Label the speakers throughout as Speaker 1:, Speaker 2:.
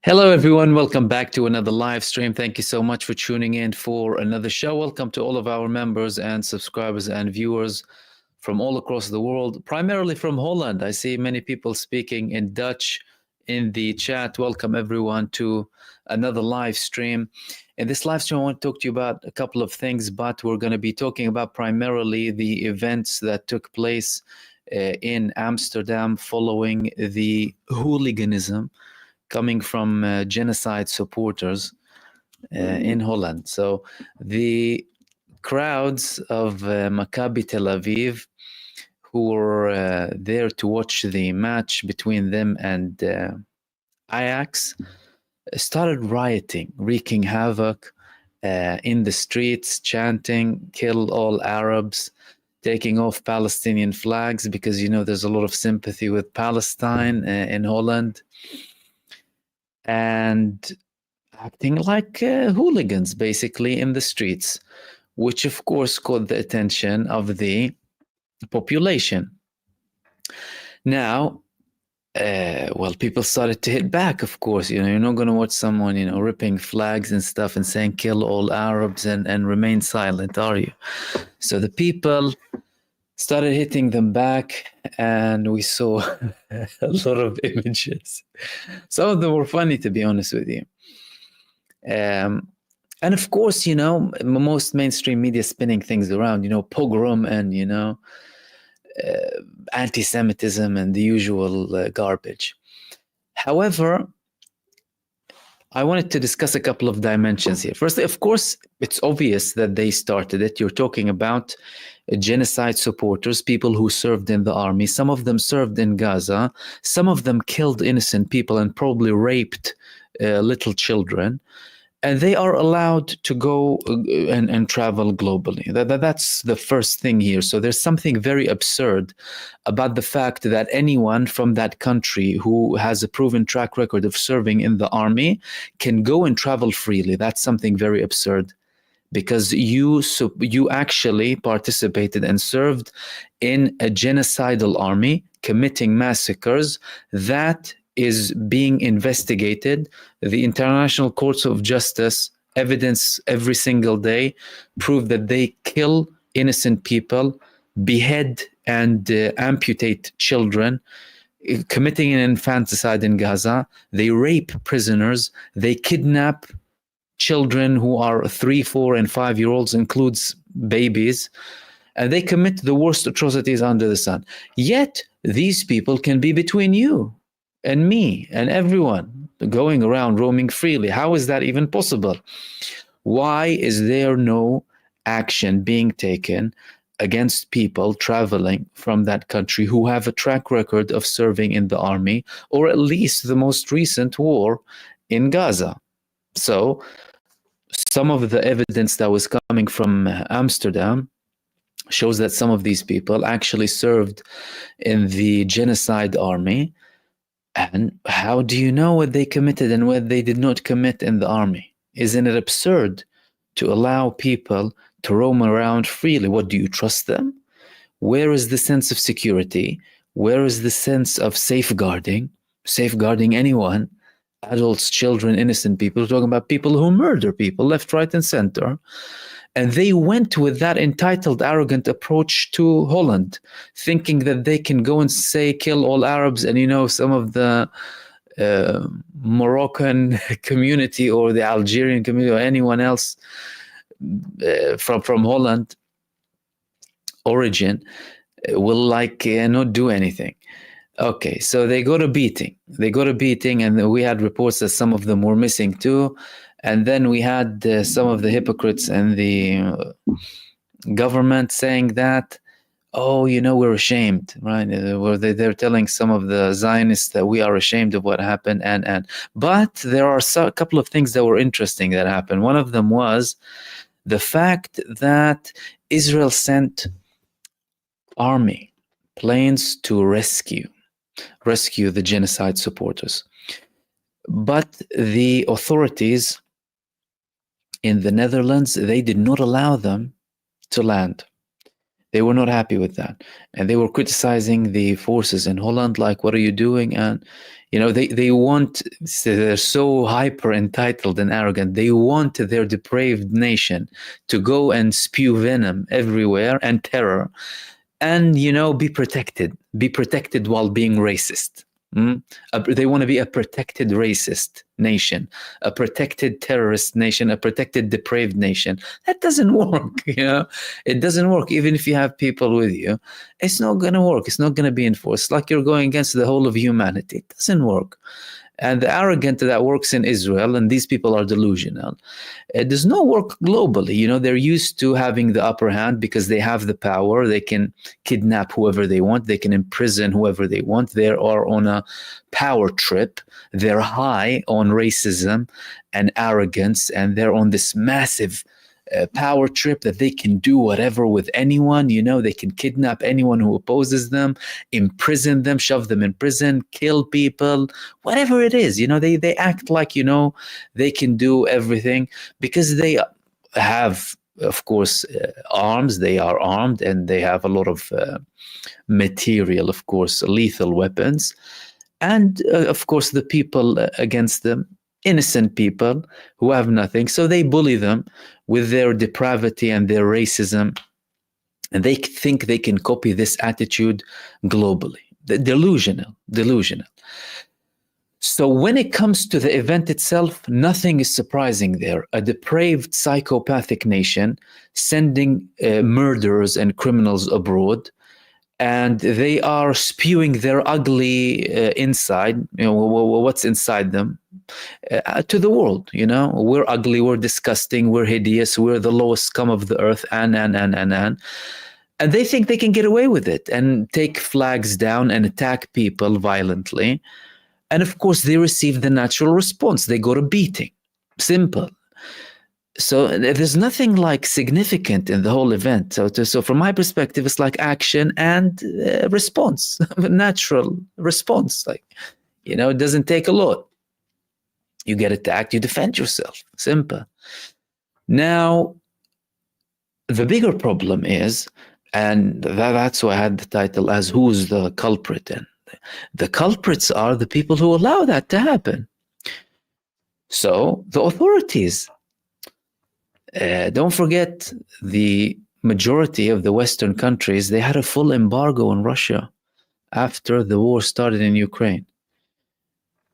Speaker 1: Hello, everyone. Welcome back to another live stream. Thank you so much for tuning in for another show. Welcome to all of our members and subscribers and viewers from all across the world, primarily from Holland. I see many people speaking in Dutch in the chat. Welcome, everyone, to another live stream. In this live stream, I want to talk to you about a couple of things, but we're going to be talking about primarily the events that took place in Amsterdam following the hooliganism coming from genocide supporters in Holland. So the crowds of Maccabi Tel Aviv who were there to watch the match between them and Ajax started rioting, wreaking havoc in the streets, chanting, "Kill all Arabs," taking off Palestinian flags because, you know, there's a lot of sympathy with Palestine in Holland, and acting like hooligans basically in the streets, which of course caught the attention of the population. Now, well, people started to hit back, of course. You know, you're not going to watch someone, you know, ripping flags and stuff and saying "kill all Arabs" and remain silent, are you? So the people started hitting them back, and we saw a lot of images. Some of them were funny, to be honest with you. And of course, you know, most mainstream media spinning things around, you know, pogrom and, you know, anti-Semitism and the usual garbage. However, I wanted to discuss a couple of dimensions here. Firstly, of course, it's obvious that they started it. You're talking about genocide supporters, people who served in the army. Some of them served in Gaza. Some of them killed innocent people and probably raped little children. And they are allowed to go and travel globally. That's the first thing here. So there's something very absurd about the fact that anyone from that country who has a proven track record of serving in the army can go and travel freely. That's something very absurd, because you actually participated and served in a genocidal army committing massacres that is being investigated. The international courts of justice, evidence every single day, prove that they kill innocent people, behead and amputate children, committing an infanticide in Gaza. They rape prisoners. They kidnap children who are 3, 4, and 5-year-olds, includes babies. And they commit the worst atrocities under the sun. Yet, these people can be between you and me and everyone, going around roaming freely. How is that even possible? Why is there no action being taken against people traveling from that country who have a track record of serving in the army, or at least the most recent war in Gaza? So some of the evidence that was coming from Amsterdam shows that some of these people actually served in the genocide army. And how do you know what they committed and what they did not commit in the army? Isn't it absurd to allow people to roam around freely? What, do you trust them? Where is the sense of security? Where is the sense of safeguarding anyone? Adults, children, innocent people. We're talking about people who murder people left, right, and center. And they went with that entitled, arrogant approach to Holland, thinking that they can go and say, "kill all Arabs." And, you know, some of the Moroccan community or the Algerian community or anyone else from Holland origin will not do anything. Okay, so they got a beating. And we had reports that some of them were missing too. And then we had some of the hypocrites and the government saying that, "oh, you know, we're ashamed," right? They're telling some of the Zionists that we are ashamed of what happened. But there are a couple of things that were interesting that happened. One of them was the fact that Israel sent army planes to rescue the genocide supporters. But the authorities in the Netherlands, they did not allow them to land. They were not happy with that. And they were criticizing the forces in Holland, like, what are you doing? And, they want, they're so hyper entitled and arrogant. They want their depraved nation to go and spew venom everywhere and terror and, be protected while being racist. They want to be a protected racist nation, a protected terrorist nation, a protected depraved nation. That doesn't work. It doesn't work. Even if you have people with you, it's not going to work. It's not going to be enforced. Like you're going against the whole of humanity. It doesn't work. And the arrogant that works in Israel, and these people are delusional, it does not work globally. They're used to having the upper hand because they have the power. They can kidnap whoever they want. They can imprison whoever they want. They are on a power trip. They're high on racism and arrogance, and they're on this massive power trip that they can do whatever with anyone. They can kidnap anyone who opposes them, imprison them, shove them in prison, kill people, whatever it is. They act like, they can do everything because they have, of course, arms. They are armed and they have a lot of material, of course, lethal weapons. And of course, the people against them, innocent people who have nothing. So they bully them with their depravity and their racism. And they think they can copy this attitude globally. Delusional. So when it comes to the event itself, nothing is surprising there. A depraved, psychopathic nation sending murderers and criminals abroad, and they are spewing their ugly inside, what's inside them, to the world. We're ugly, we're disgusting, we're hideous, we're the lowest scum of the earth, and they think they can get away with it and take flags down and attack people violently. And of course, they receive the natural response. They go to beating. Simple. So there's nothing like significant in the whole event. So from my perspective, it's like action and response, natural response. It doesn't take a lot. You get attacked, you defend yourself. Simple. Now, the bigger problem is, and that's why I had the title as "Who's the Culprit?" And the culprits are the people who allow that to happen. So the authorities. Don't forget, the majority of the Western countries, they had a full embargo on Russia after the war started in Ukraine.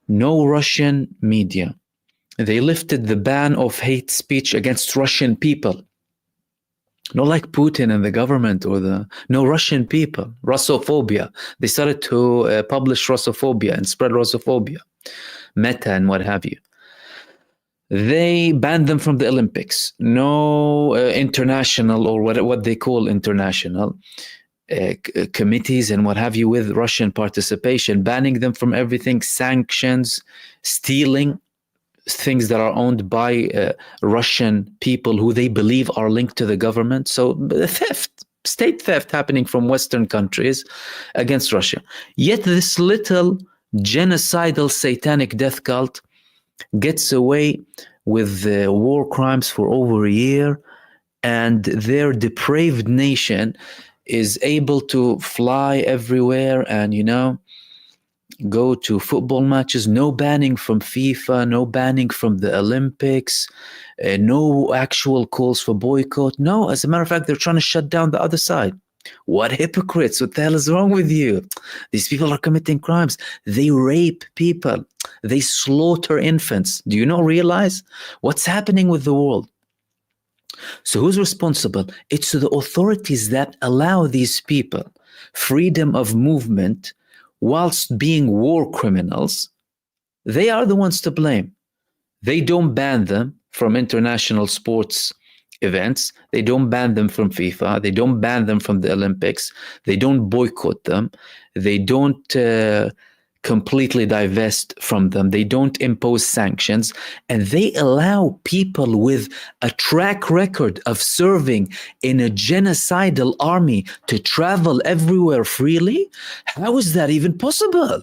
Speaker 1: No Russian media. They lifted the ban of hate speech against Russian people. Not like Putin and the government no, Russian people. Russophobia. They started to publish Russophobia and spread Russophobia. Meta and what have you. They banned them from the Olympics. No international, or what they call international committees and what have you with Russian participation, banning them from everything, sanctions, stealing things that are owned by Russian people who they believe are linked to the government. So theft, state theft happening from Western countries against Russia. Yet this little genocidal satanic death cult gets away with war crimes for over a year, and their depraved nation is able to fly everywhere and, go to football matches. No banning from FIFA, no banning from the Olympics, no actual calls for boycott. No, as a matter of fact, they're trying to shut down the other side. What hypocrites? What the hell is wrong with you? These people are committing crimes. They rape people. They slaughter infants. Do you not realize what's happening with the world? So who's responsible? It's the authorities that allow these people freedom of movement whilst being war criminals. They are the ones to blame. They don't ban them from international sports events. They don't ban them from FIFA. They don't ban them from the Olympics. They don't boycott them. They don't completely divest from them. They don't impose sanctions. And they allow people with a track record of serving in a genocidal army to travel everywhere freely. How is that even possible?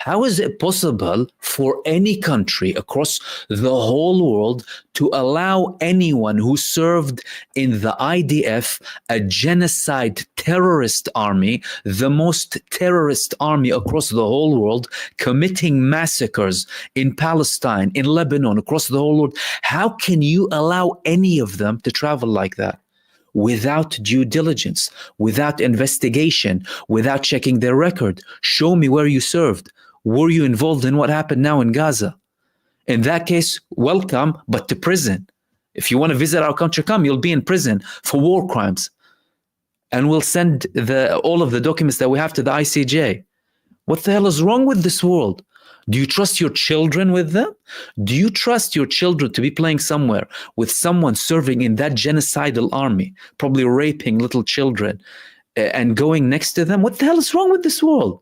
Speaker 1: How is it possible for any country across the whole world to allow anyone who served in the IDF, a genocide terrorist army, the most terrorist army across the whole world, committing massacres in Palestine, in Lebanon, across the whole world? How can you allow any of them to travel like that? Without due diligence, without investigation, without checking their record. Show me where you served. Were you involved in what happened now in Gaza? In that case, welcome, but to prison. If you want to visit our country, come, you'll be in prison for war crimes. And we'll send all of the documents that we have to the ICJ. What the hell is wrong with this world? Do you trust your children with them? Do you trust your children to be playing somewhere with someone serving in that genocidal army, probably raping little children and going next to them? What the hell is wrong with this world?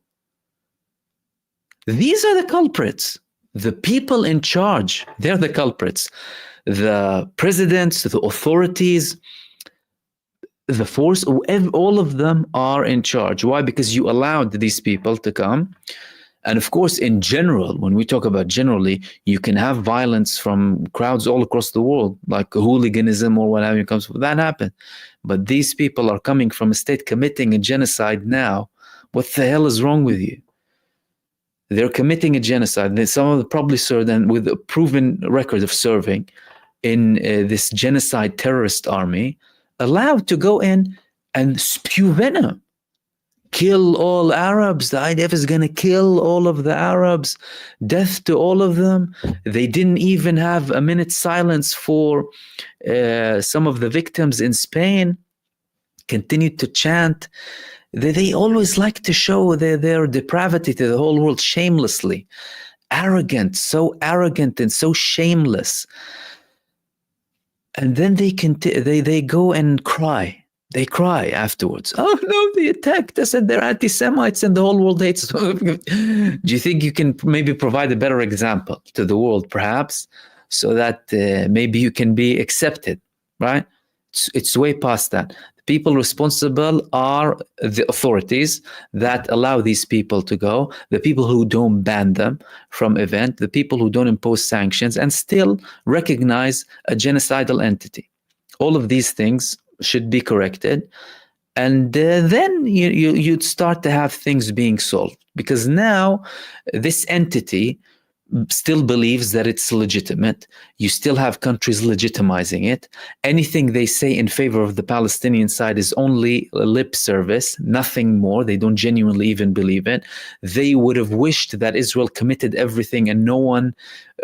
Speaker 1: These are the culprits. The people in charge, they're the culprits. The presidents, the authorities, the force, all of them are in charge. Why? Because you allowed these people to come. And of course, in general, when we talk about generally, you can have violence from crowds all across the world, like hooliganism or what have you comes from. That happened. But these people are coming from a state committing a genocide now. What the hell is wrong with you? They're committing a genocide. Some of them probably served and with a proven record of serving in this genocide terrorist army, allowed to go in and spew venom. Kill all Arabs. The IDF is going to kill all of the Arabs. Death to all of them. They didn't even have a minute's silence for some of the victims in Spain. Continued to chant. They always like to show their depravity to the whole world shamelessly. Arrogant, so arrogant and so shameless. And then they go and cry. They cry afterwards. Oh no, they attacked us and they're anti-Semites and the whole world hates us. Do you think you can maybe provide a better example to the world, perhaps, so that maybe you can be accepted, right? It's way past that. The people responsible are the authorities that allow these people to go, the people who don't ban them from event, the people who don't impose sanctions and still recognize a genocidal entity. All of these things should be corrected, and then you'd start to have things being solved, because now this entity still believes that it's legitimate. You still have countries legitimizing it. Anything they say in favor of the Palestinian side is only lip service, nothing more. They don't genuinely even believe it. They would have wished that Israel committed everything and no one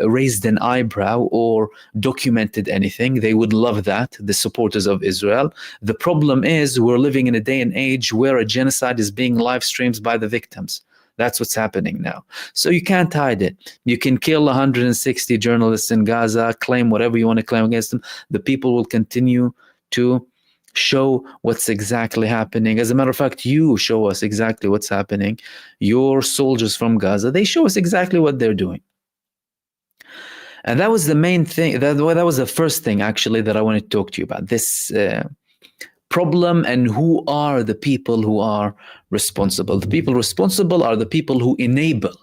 Speaker 1: raised an eyebrow or documented anything. They would love that, the supporters of Israel. The problem is we're living in a day and age where a genocide is being live streamed by the victims. That's what's happening now. So you can't hide it. You can kill 160 journalists in Gaza, claim whatever you want to claim against them. The people will continue to show what's exactly happening. As a matter of fact, you show us exactly what's happening. Your soldiers from Gaza, they show us exactly what they're doing. And that was the main thing. That was the first thing, actually, that I wanted to talk to you about. This problem and who are the people who are responsible. The people responsible are the people who enable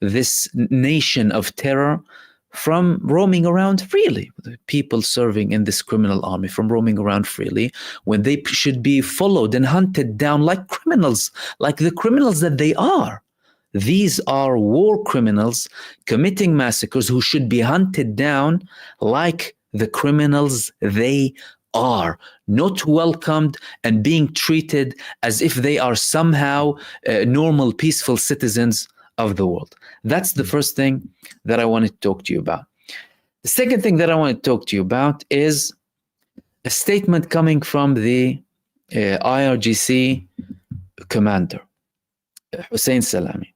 Speaker 1: this nation of terror from roaming around freely. The people serving in this criminal army from roaming around freely when they should be followed and hunted down like criminals, like the criminals that they are. These are war criminals committing massacres who should be hunted down like the criminals they are, not welcomed and being treated as if they are somehow normal, peaceful citizens of the world. That's the first thing that I wanted to talk to you about. The second thing that I want to talk to you about is a statement coming from the IRGC commander, Hussein Salami.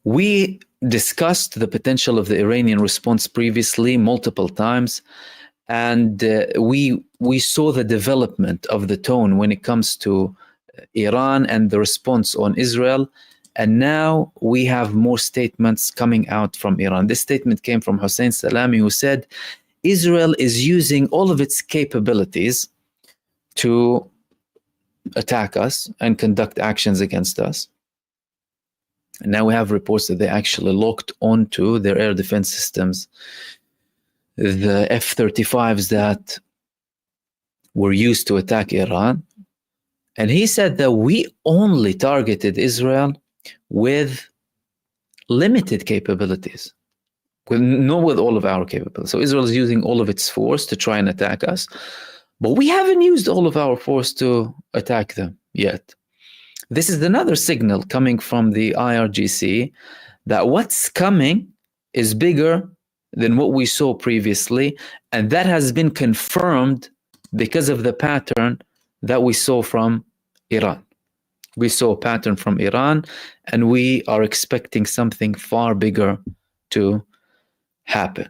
Speaker 1: We discussed the potential of the Iranian response previously multiple times, and we saw the development of the tone when it comes to Iran and the response on Israel. And now we have more statements coming out from Iran. This statement came from Hussein Salami, who said Israel is using all of its capabilities to attack us and conduct actions against us. And now we have reports that they actually locked onto their air defense systems the F-35s that were used to attack Iran. And he said that we only targeted Israel with limited capabilities, not with all of our capabilities. So Israel is using all of its force to try and attack us, but we haven't used all of our force to attack them yet. This is another signal coming from the IRGC that what's coming is bigger than what we saw previously, and that has been confirmed because of the pattern that we saw from Iran. We saw a pattern from Iran, and we are expecting something far bigger to happen.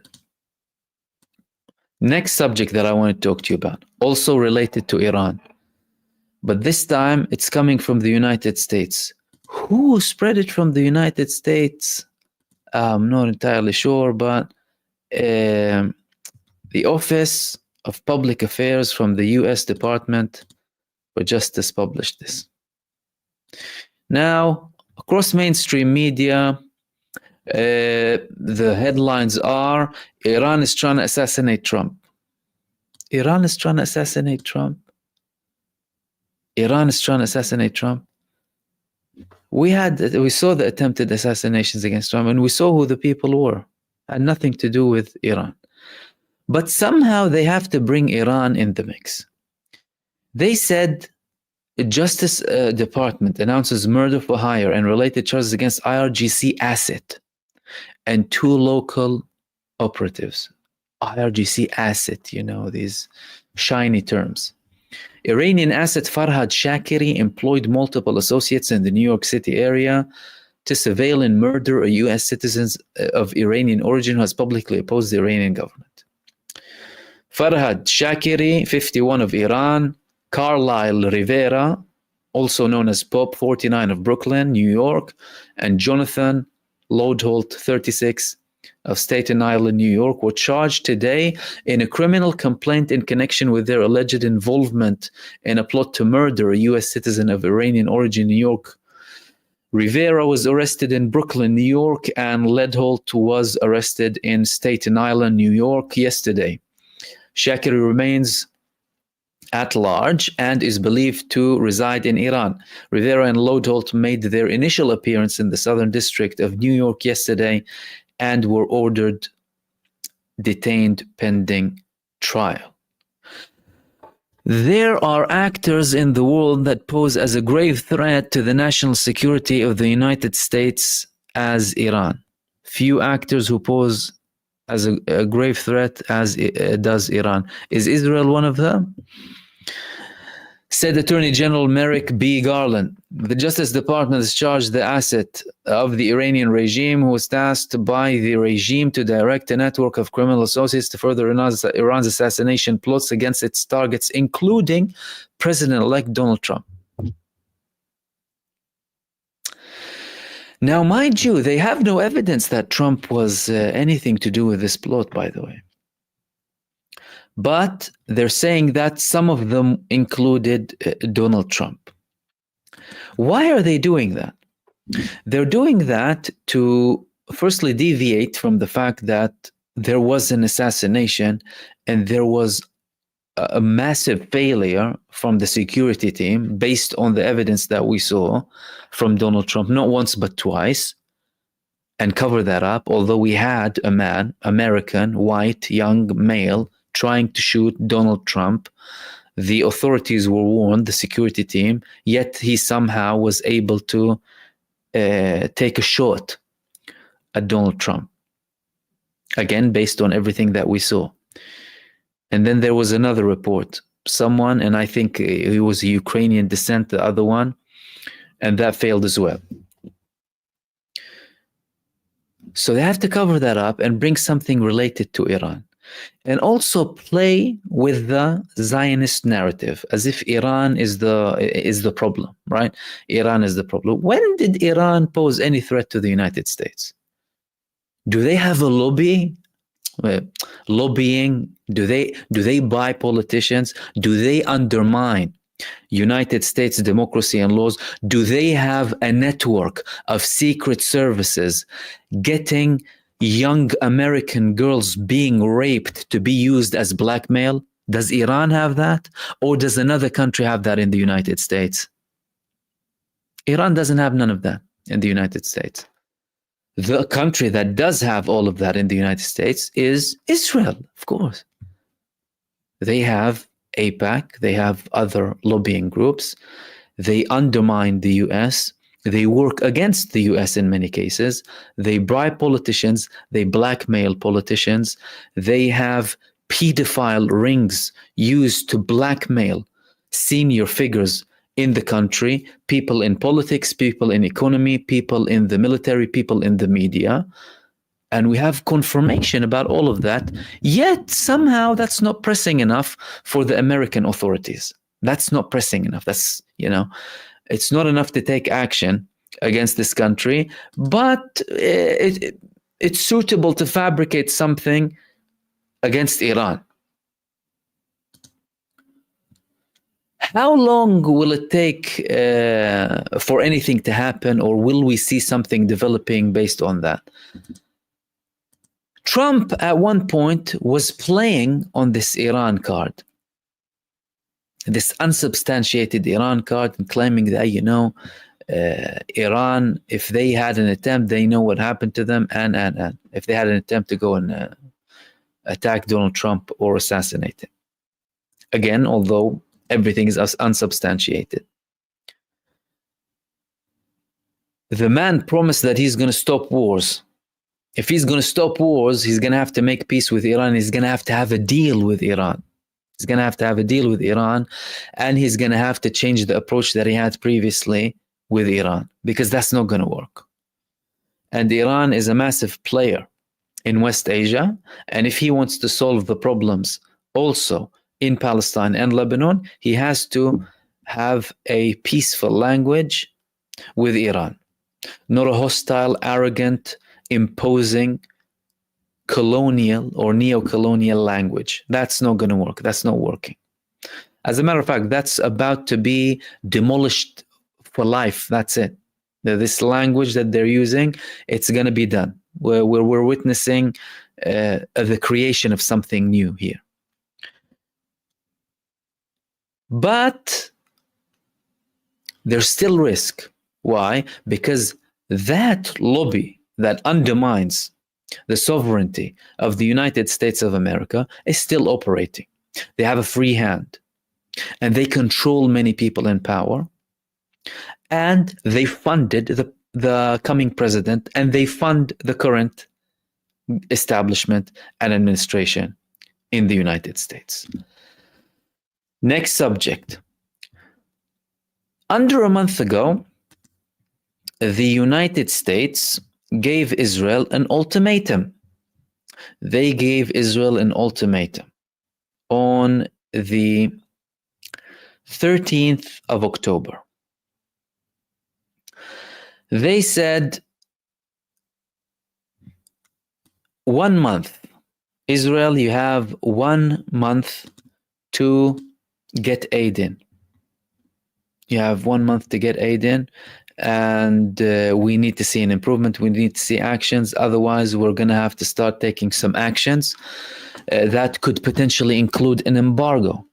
Speaker 1: Next subject that I want to talk to you about, also related to Iran, but this time it's coming from the United States. Who spread it from the United States? I'm not entirely sure, but the Office of Public Affairs from the US Department for Justice published this. Now, across mainstream media, the headlines are, Iran is trying to assassinate Trump. Iran is trying to assassinate Trump. Iran is trying to assassinate Trump. We saw the attempted assassinations against Trump, and we saw who the people were. Had nothing to do with Iran. But somehow they have to bring Iran in the mix. They said the Justice Department announces murder for hire and related charges against IRGC asset and 2 local operatives. IRGC asset, you know, these shiny terms. Iranian asset Farhad Shakiri employed multiple associates in the New York City area to surveil and murder a U.S. citizen of Iranian origin who has publicly opposed the Iranian government. Farhad Shakiri, 51 of Iran, Carlyle Rivera, also known as Pop, 49 of Brooklyn, New York, and Jonathan Lodholt, 36 of Staten Island, New York, were charged today in a criminal complaint in connection with their alleged involvement in a plot to murder a U.S. citizen of Iranian origin, New York. Rivera was arrested in Brooklyn, New York, and Lodholt was arrested in Staten Island, New York yesterday. Shakiri remains at large and is believed to reside in Iran. Rivera and Lodholt made their initial appearance in the Southern District of New York yesterday and were ordered detained pending trial. There are actors in the world that pose as a grave threat to the national security of the United States as Iran. Few actors who pose as a grave threat as does Iran. Is Israel one of them? Said Attorney General Merrick B. Garland. The Justice Department has charged the asset of the Iranian regime who was tasked by the regime to direct a network of criminal associates to further Iran's assassination plots against its targets, including President-elect Donald Trump. Now, mind you, they have no evidence that Trump was anything to do with this plot, by the way. But they're saying that some of them included Donald Trump. Why are they doing that? They're doing that to firstly deviate from the fact that there was an assassination and there was a massive failure from the security team based on the evidence that we saw from Donald Trump, not once but twice, and cover that up, although we had a man, American, white, young male, trying to shoot Donald Trump. The authorities were warned, the security team, yet he somehow was able to take a shot at Donald Trump. Again, based on everything that we saw. And then there was another report. Someone, and I think he was a Ukrainian descent, the other one, and that failed as well. So they have to cover that up and bring something related to Iran. And also play with the Zionist narrative as if Iran is the problem, right? Iran is the problem. When did Iran pose any threat to the United States? Do they have a lobby? Lobbying? Do they buy politicians? Do they undermine United States democracy and laws, do they have a network of secret services getting young American girls being raped to be used as blackmail? Does Iran have that? Or does another country have that in the United States? Iran doesn't have none of that in the United States. The country that does have all of that in the United States is Israel, of course. They have AIPAC, they have other lobbying groups. They undermine the US. They work against the US in many cases. They bribe politicians. They blackmail politicians. They have pedophile rings used to blackmail senior figures in the country, people in politics, people in economy, people in the military, people in the media. And we have confirmation about all of that. Yet somehow that's not pressing enough for the American authorities. That's not pressing enough. That's, it's not enough to take action against this country, but it's suitable to fabricate something against Iran. How long will it take for anything to happen, or will we see something developing based on that? Trump at one point was playing on this Iran card, this unsubstantiated Iran card, and claiming that, Iran, if they had an attempt, they know what happened to them, and if they had an attempt to go and attack Donald Trump or assassinate him. Again, although everything is unsubstantiated. The man promised that he's going to stop wars. If he's going to stop wars, he's going to have to make peace with Iran. He's going to have a deal with Iran. He's going to have a deal with Iran, and he's going to have to change the approach that he had previously with Iran, because that's not going to work. And Iran is a massive player in West Asia, and if he wants to solve the problems also in Palestine and Lebanon, he has to have a peaceful language with Iran, not a hostile, arrogant, imposing colonial or neo-colonial language. That's not going to work. That's not working. As a matter of fact, that's about to be demolished for life. That's it. This language that they're using, it's going to be done. We're witnessing the creation of something new here. But there's still risk. Why? Because that lobby that undermines the sovereignty of the United States of America is still operating. They have a free hand, and they control many people in power, and they funded the coming president, and they fund the current establishment and administration in the United States. Next subject. Under a month ago, the United States gave Israel an ultimatum. They gave Israel an ultimatum on the 13th of October. They said 1 month. Israel, you have 1 month to get aid in. You have 1 month to get aid in, and we need to see an improvement. We need to see actions. Otherwise, we're going to have to start taking some actions that could potentially include an embargo.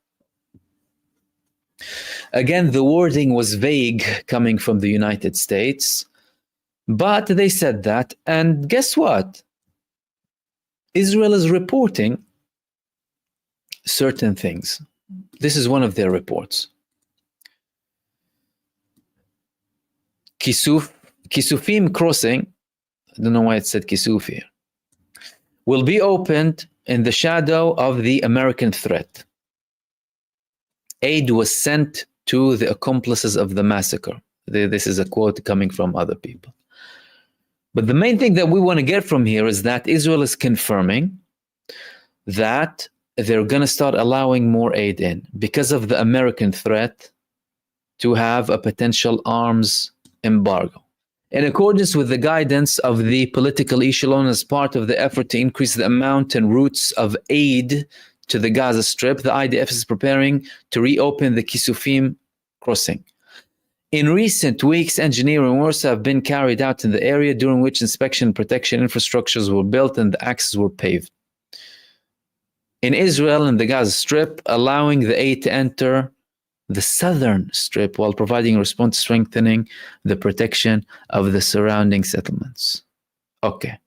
Speaker 1: Again, the wording was vague coming from the United States, but they said that. And guess what? Israel is reporting certain things. This is one of their reports. Kisufim crossing, I don't know why it said Kisuf here, will be opened in the shadow of the American threat. Aid was sent to the accomplices of the massacre. This is a quote coming from other people. But the main thing that we want to get from here is that Israel is confirming that they're going to start allowing more aid in because of the American threat to have a potential arms embargo. In accordance with the guidance of the political echelon as part of the effort to increase the amount and routes of aid to the Gaza Strip, the IDF is preparing to reopen the Kisufim crossing. In recent weeks, engineering works have been carried out in the area, during which inspection and protection infrastructures were built and the axes were paved. In Israel and the Gaza Strip, allowing the aid to enter the southern strip while providing a response strengthening the protection of the surrounding settlements. Okay.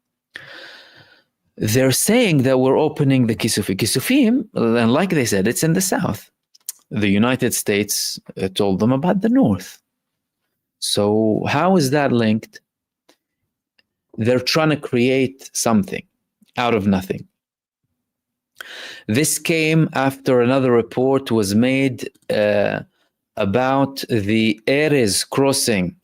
Speaker 1: They're saying that we're opening the Kisufim. Kisufim, and like they said, it's in the south. The United States told them about the north. So how is that linked? They're trying to create something out of nothing. This came after another report was made about the Erez crossing.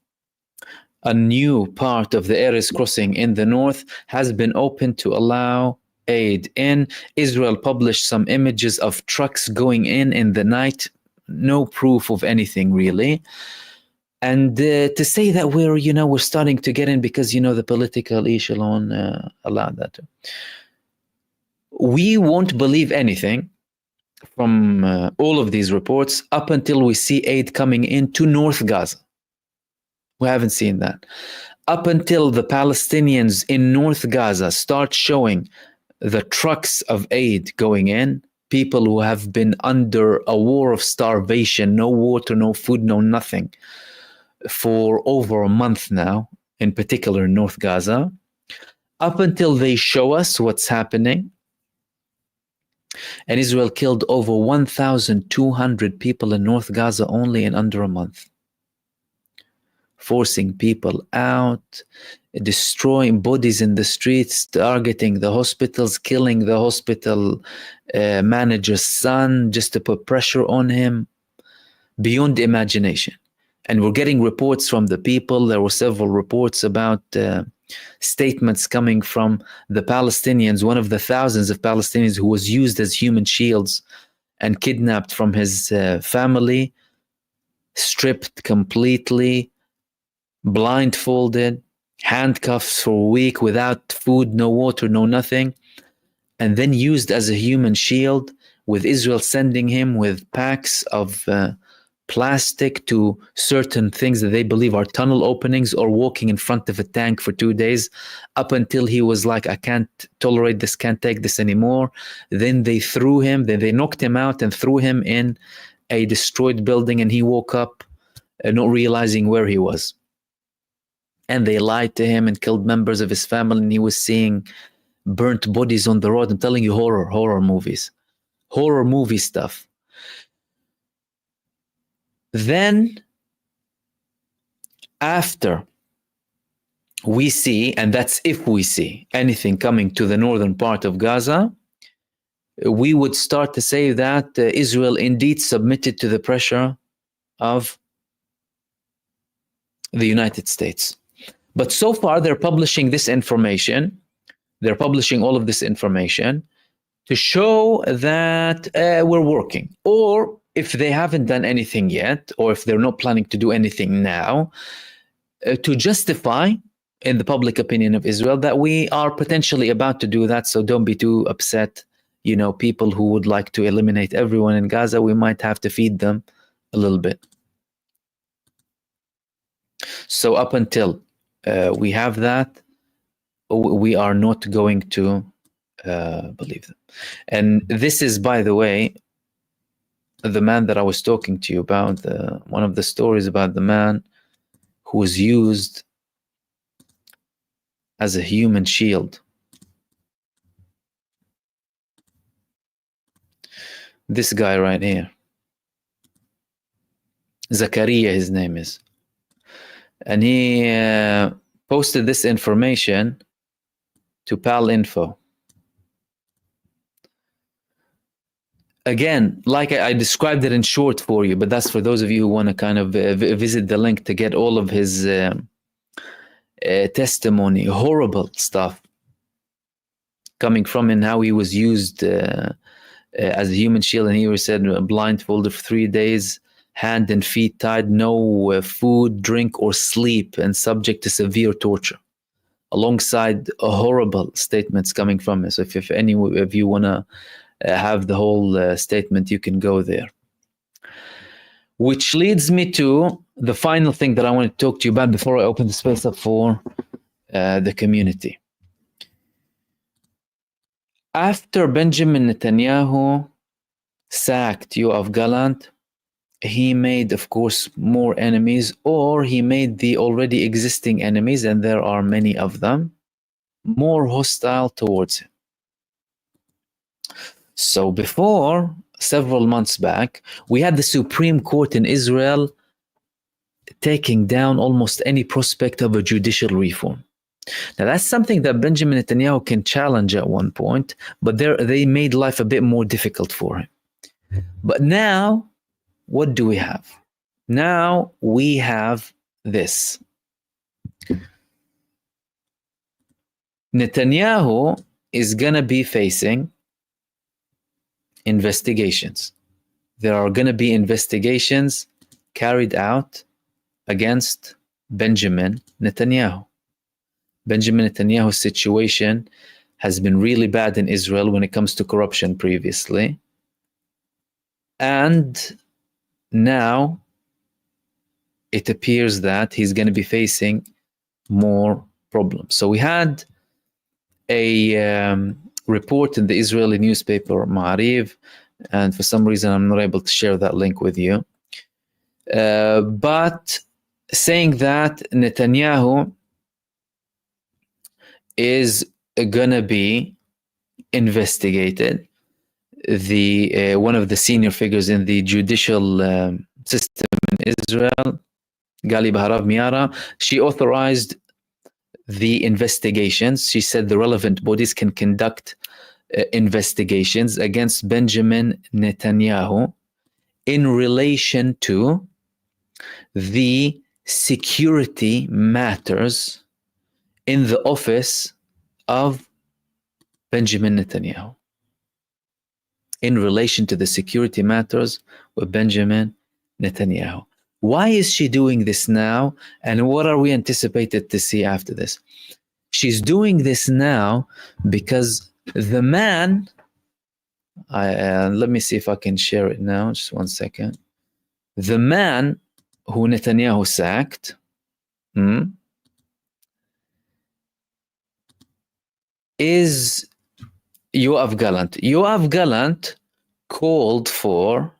Speaker 1: A new part of the Erez crossing in the north has been opened to allow aid in. Israel published some images of trucks going in the night. No proof of anything really. And to say that we're starting to get in because, the political echelon allowed that. We won't believe anything from all of these reports up until we see aid coming into North Gaza. We haven't seen that. Up until the Palestinians in North Gaza start showing the trucks of aid going in, people who have been under a war of starvation, no water, no food, no nothing, for over a month now, in particular in North Gaza, up until they show us what's happening. And Israel killed over 1,200 people in North Gaza only in under a month. Forcing people out, destroying bodies in the streets, targeting the hospitals, killing the hospital manager's son just to put pressure on him, beyond imagination. And we're getting reports from the people. There were several reports about statements coming from the Palestinians, one of the thousands of Palestinians who was used as human shields and kidnapped from his family, stripped completely, blindfolded, handcuffs for a week without food, no water, no nothing, and then used as a human shield, with Israel sending him with packs of plastic to certain things that they believe are tunnel openings, or walking in front of a tank for 2 days, up until he was like, I can't tolerate this, can't take this anymore. Then they knocked him out and threw him in a destroyed building, and he woke up not realizing where he was. And they lied to him and killed members of his family, and he was seeing burnt bodies on the road. I'm telling you, horror movies, horror movie stuff. Then, after we see, and that's if we see anything coming to the northern part of Gaza, we would start to say that Israel indeed submitted to the pressure of the United States. But so far, they're publishing this information. They're publishing all of this information to show that we're working. Or if they haven't done anything yet, or if they're not planning to do anything now, to justify in the public opinion of Israel that we are potentially about to do that. So don't be too upset. People who would like to eliminate everyone in Gaza, we might have to feed them a little bit. So up until we have that, we are not going to believe them. And this is, by the way, the man that I was talking to you about, one of the stories about the man who was used as a human shield. This guy right here. Zakaria, his name is. And he posted this information to PalInfo. Again, like I described it in short for you, but that's for those of you who want to kind of visit the link to get all of his testimony, horrible stuff coming from him, how he was used as a human shield. And he was said blindfolded for 3 days, hand and feet tied, no food, drink, or sleep, and subject to severe torture, alongside horrible statements coming from him. So if any of you want to have the whole statement, you can go there. Which leads me to the final thing that I want to talk to you about before I open the space up for the community. After Benjamin Netanyahu sacked Yoav Gallant, he made, of course, more enemies, or he made the already existing enemies, and there are many of them, more hostile towards him. So before, several months back, we had the Supreme Court in Israel taking down almost any prospect of a judicial reform. Now, that's something that Benjamin Netanyahu can challenge at one point, but they made life a bit more difficult for him. But now, what do we have? Now we have this. Netanyahu is going to be facing investigations. There are going to be investigations carried out against Benjamin Netanyahu. Benjamin Netanyahu's situation has been really bad in Israel when it comes to corruption previously. And now it appears that he's going to be facing more problems. So we had a report in the Israeli newspaper Ma'ariv, and for some reason I'm not able to share that link with you, but saying that Netanyahu is gonna be investigated. The one of the senior figures in the judicial system in Israel, Gali Baharav Miara, she authorized the investigations. She said the relevant bodies can conduct investigations against Benjamin Netanyahu in relation to the security matters in the office of Benjamin Netanyahu. In relation to the security matters with Benjamin Netanyahu. Why is she doing this now? And what are we anticipated to see after this? She's doing this now because the man, let me see if I can share it now, just 1 second. The man who Netanyahu sacked is Yoav Gallant. Yoav Gallant called for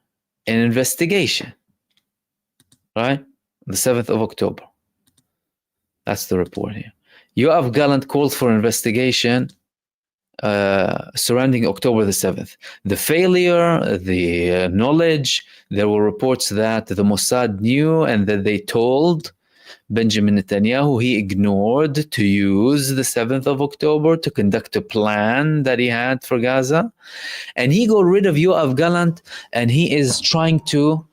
Speaker 1: an investigation, right? The 7th of October. That's the report here. Yoav Gallant called for investigation surrounding October the 7th. The failure, the knowledge, there were reports that the Mossad knew and that they told Benjamin Netanyahu. He ignored to use the 7th of October to conduct a plan that he had for Gaza. And he got rid of Yoav Gallant, and he is trying to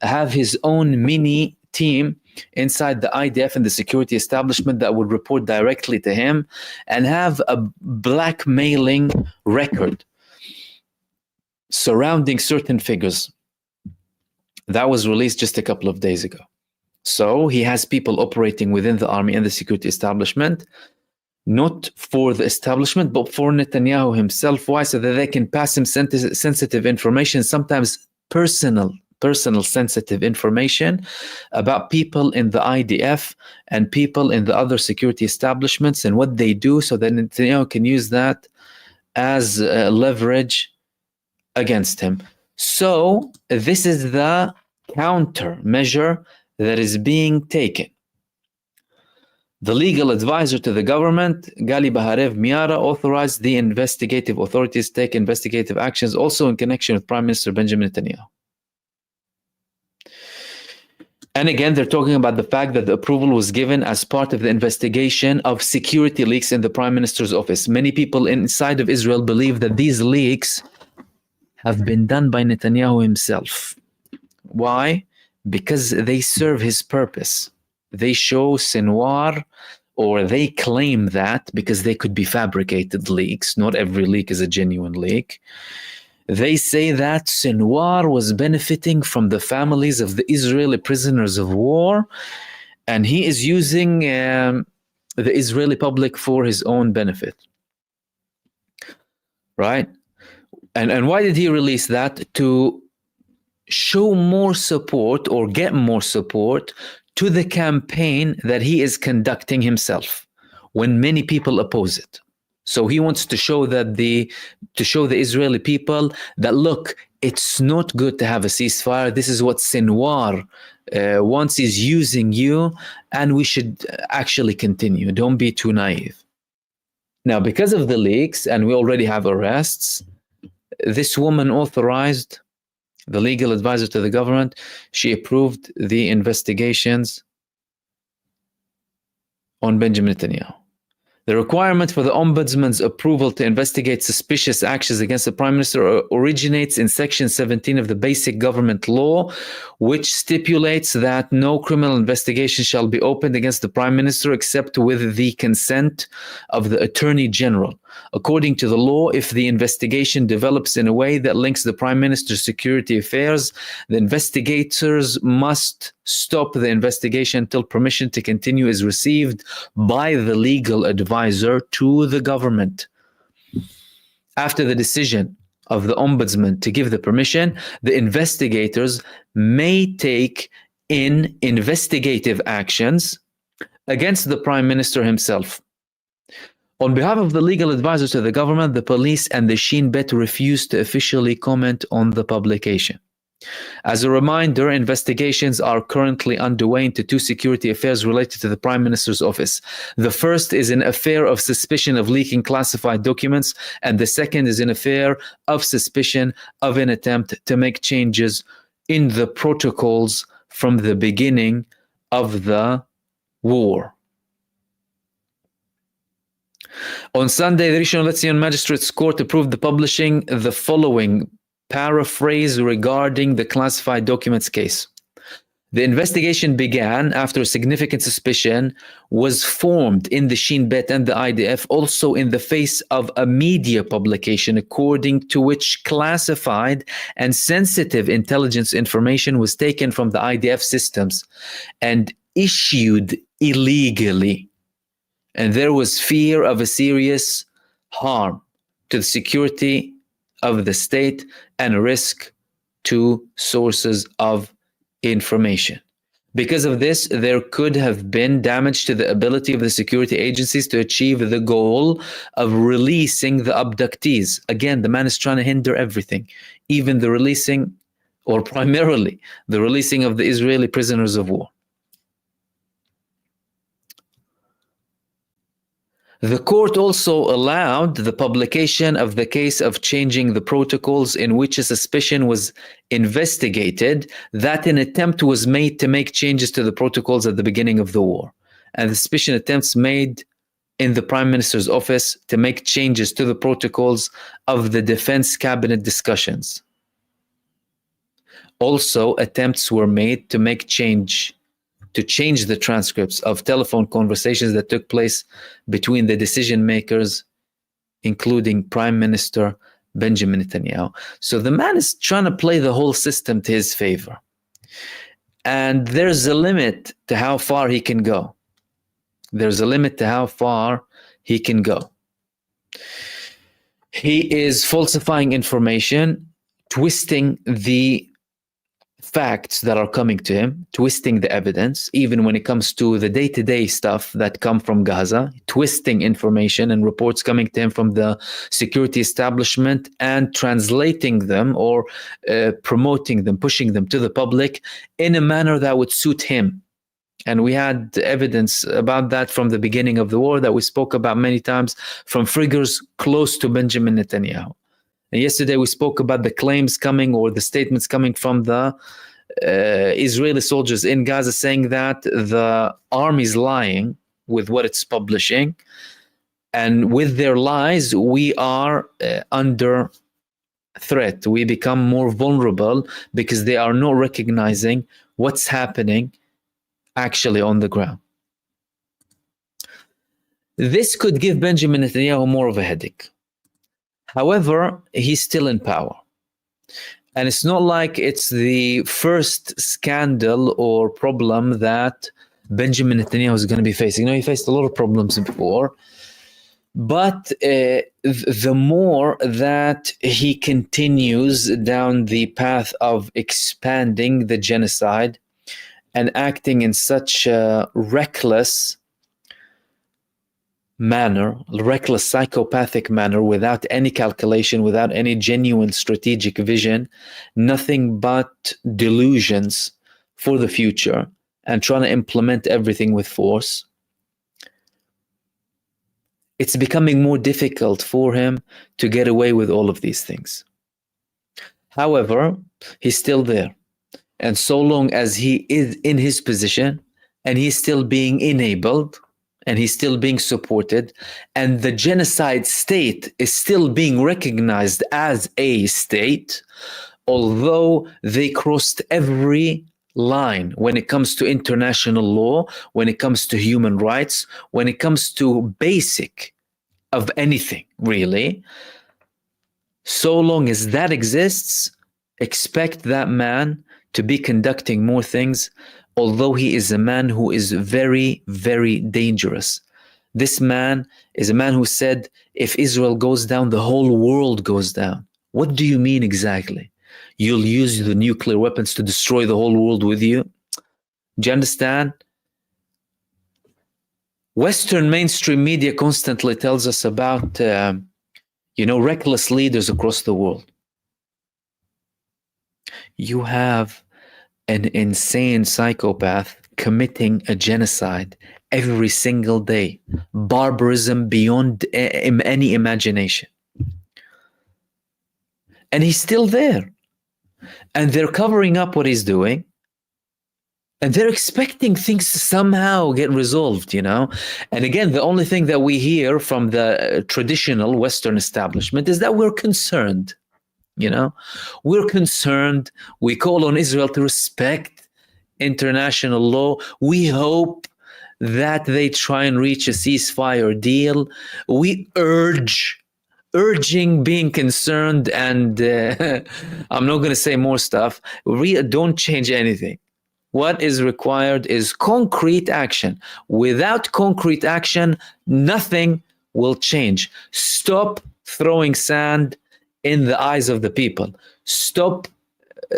Speaker 1: have his own mini team inside the IDF and the security establishment that would report directly to him and have a blackmailing record surrounding certain figures. That was released just a couple of days ago. So he has people operating within the army and the security establishment, not for the establishment, but for Netanyahu himself. Why? So that they can pass him sensitive information, sometimes personal sensitive information about people in the IDF and people in the other security establishments and what they do, so that Netanyahu can use that as leverage against him. So this is the countermeasure that is being taken. The legal advisor to the government, Gali Baharav Miara, authorized the investigative authorities to take investigative actions also in connection with Prime Minister Benjamin Netanyahu. And again, they're talking about the fact that the approval was given as part of the investigation of security leaks in the Prime Minister's office. Many people inside of Israel believe that these leaks have been done by Netanyahu himself. Why? Because they serve his purpose. They show Sinwar, or they claim that, because they could be fabricated leaks. Not every leak is a genuine leak. They say that Sinwar was benefiting from the families of the Israeli prisoners of war, and he is using the Israeli public for his own benefit. Right? And why did he release that? To show more support or get more support to the campaign that he is conducting himself when many people oppose it. So he wants to show the Israeli people that, look, it's not good to have a ceasefire. This is what Sinwar wants, is using you, and we should actually continue. Don't be too naive. Now, because of the leaks, and we already have arrests, this woman authorized, the legal advisor to the government, she approved the investigations on Benjamin Netanyahu. The requirement for the ombudsman's approval to investigate suspicious actions against the prime minister originates in section 17 of the basic government law, which stipulates that no criminal investigation shall be opened against the prime minister except with the consent of the attorney general. According to the law, if the investigation develops in a way that links the prime minister's security affairs, the investigators must stop the investigation until permission to continue is received by the legal advisor to the government. After the decision of the ombudsman to give the permission, the investigators may take in investigative actions against the prime minister himself. On behalf of the legal advisor to the government, the police and the Shin Bet refused to officially comment on the publication. As a reminder, investigations are currently underway into two security affairs related to the Prime Minister's office. The first is an affair of suspicion of leaking classified documents, and the second is an affair of suspicion of an attempt to make changes in the protocols from the beginning of the war. On Sunday, the Rishon LeZion Magistrates Court approved the publishing the following paraphrase regarding the classified documents case. The investigation began after a significant suspicion was formed in the Shin Bet and the IDF, also in the face of a media publication according to which classified and sensitive intelligence information was taken from the IDF systems and issued illegally. And there was fear of a serious harm to the security of the state and a risk to sources of information. Because of this, there could have been damage to the ability of the security agencies to achieve the goal of releasing the abductees. Again, the man is trying to hinder everything, even the releasing, or primarily the releasing of the Israeli prisoners of war. The court also allowed the publication of the case of changing the protocols in which a suspicion was investigated that an attempt was made to make changes to the protocols at the beginning of the war. And the suspicion attempts made in the Prime Minister's office to make changes to the protocols of the defense cabinet discussions. Also, attempts were made to change the transcripts of telephone conversations that took place between the decision makers, including Prime Minister Benjamin Netanyahu. So the man is trying to play the whole system to his favor. And there's a limit to how far he can go. There's a limit to how far he can go. He is falsifying information, twisting the facts that are coming to him, twisting the evidence, even when it comes to the day-to-day stuff that come from Gaza, twisting information and reports coming to him from the security establishment and translating them or promoting them, pushing them to the public in a manner that would suit him. And we had evidence about that from the beginning of the war that we spoke about many times from figures close to Benjamin Netanyahu. And yesterday we spoke about the claims coming or the statements coming from the Israeli soldiers in Gaza saying that the army is lying with what it's publishing. And with their lies, we are under threat. We become more vulnerable because they are not recognizing what's happening actually on the ground. This could give Benjamin Netanyahu more of a headache. However, he's still in power. And it's not like it's the first scandal or problem that Benjamin Netanyahu is going to be facing. He faced a lot of problems before. But the more that he continues down the path of expanding the genocide and acting in such a reckless manner, reckless psychopathic manner, without any calculation, without any genuine strategic vision, nothing but delusions for the future, and trying to implement everything with force, it's becoming more difficult for him to get away with all of these things. However, he's still there. And so long as he is in his position and he's still being enabled and he's still being supported, and the genocide state is still being recognized as a state, although they crossed every line when it comes to international law, when it comes to human rights, when it comes to basic of anything, really. So long as that exists, expect that man to be conducting more things, although he is a man who is very, very dangerous. This man is a man who said, if Israel goes down, the whole world goes down. What do you mean exactly? You'll use the nuclear weapons to destroy the whole world with you? Do you understand? Western mainstream media constantly tells us about, reckless leaders across the world. You have an insane psychopath committing a genocide every single day. Barbarism beyond any imagination. And he's still there. And they're covering up what he's doing. And they're expecting things to somehow get resolved, And again, the only thing that we hear from the traditional Western establishment is that we're concerned. We're concerned. We call on Israel to respect international law. We hope that they try and reach a ceasefire deal. We urging being concerned, and I'm not going to say more stuff. Don't change anything. What is required is concrete action. Without concrete action, nothing will change. Stop throwing sand in the eyes of the people. Stop